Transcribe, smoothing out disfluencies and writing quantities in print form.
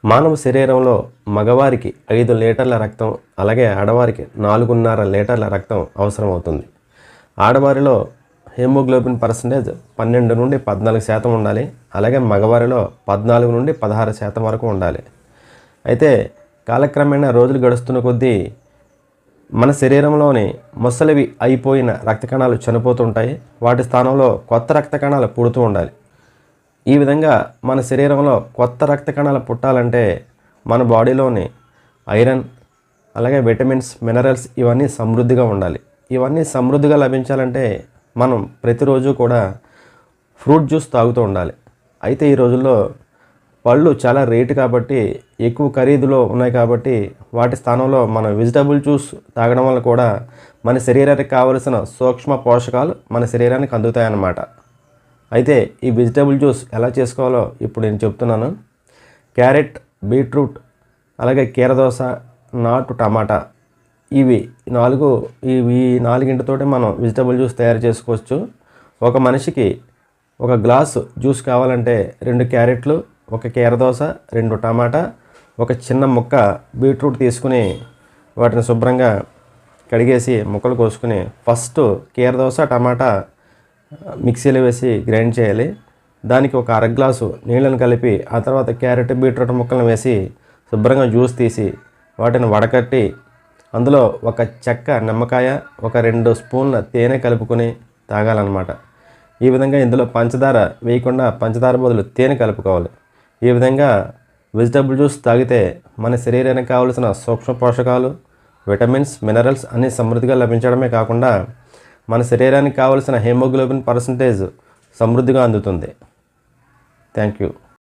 మానవ శరీరంలో మగవారికి 5 లీటర్ల రక్తం, అలాగే ఆడవారికి 4.5 లీటర్ల రక్తం అవసరం అవుతుంది. ఆడవారిలో హీమోగ్లోబిన్ పర్సెంటేజ్ 12 నుండి 14% ఉండాలి. అలాగే మగవారిలో 14 నుండి 16% వరకు ఉండాలి. అయితే కాలక్రమేణా రోజులు గడుస్తున్న కొద్దీ మన శరీరంలోని ముసలివి అయిపోయిన రక్త కణాలు చనిపోతుంటాయి. వాటి స్థానంలో కొత్త రక్త కణాలు పుడుతూ ఉండాలి. ఈ విధంగా మన శరీరంలో కొత్త రక్త కణాలు పుట్టాలంటే మన బాడీలోని ఐరన్, అలాగే విటమిన్స్, మినరల్స్ ఇవన్నీ సమృద్ధిగా ఉండాలి. ఇవన్నీ సమృద్ధిగా లభించాలంటే మనం ప్రతిరోజు కూడా ఫ్రూట్ జ్యూస్ తాగుతూ ఉండాలి. అయితే ఈ రోజుల్లో పళ్ళు చాలా రేటు కాబట్టి, ఎక్కువ ఖరీదులో ఉన్నాయి కాబట్టి వాటి స్థానంలో మనం వెజిటబుల్ జ్యూస్ తాగడం వల్ల కూడా మన శరీరానికి కావలసిన సూక్ష్మ పోషకాలు మన శరీరానికి అందుతాయన్నమాట. అయితే ఈ వెజిటబుల్ జ్యూస్ ఎలా చేసుకోవాలో ఇప్పుడు నేను చెప్తున్నాను. క్యారెట్, బీట్రూట్, అలాగే కీరదోస, నాటు టమాటా ఇవి నాలుగింటితోటి మనం వెజిటబుల్ జ్యూస్ తయారు చేసుకోవచ్చు. ఒక మనిషికి ఒక గ్లాసు జ్యూస్ కావాలంటే 2 క్యారెట్లు, 1 కీరదోస, 2 టమాటా, ఒక చిన్న ముక్క బీట్రూట్ తీసుకుని వాటిని శుభ్రంగా కడిగేసి ముక్కలు కోసుకుని ఫస్ట్ కీరదోస, టమాటా మిక్సీలో వేసి గ్రైండ్ చేయాలి. దానికి ఒక 1/2 గ్లాసు నీళ్ళను కలిపి ఆ తర్వాత క్యారెట్, బీట్రూట్ ముక్కలను వేసి శుభ్రంగా జ్యూస్ తీసి వాటిని వడకట్టి అందులో ఒక చెక్క నిమ్మకాయ, ఒక 2 స్పూన్ల తేనె కలుపుకొని తాగాలన్నమాట. ఈ విధంగా ఇందులో పంచదార వేయకుండా పంచదార బదులు తేనె కలుపుకోవాలి. ఈ విధంగా వెజిటబుల్ జ్యూస్ తాగితే మన శరీరానికి కావలసిన సూక్ష్మ పోషకాలు, విటమిన్స్, మినరల్స్ అన్నీ సమృద్ధిగా లభించడమే కాకుండా మన శరీరానికి కావలసిన హీమోగ్లోబిన్ పర్సెంటేజ్ సమృద్ధిగా అందుతుంది. Thank you.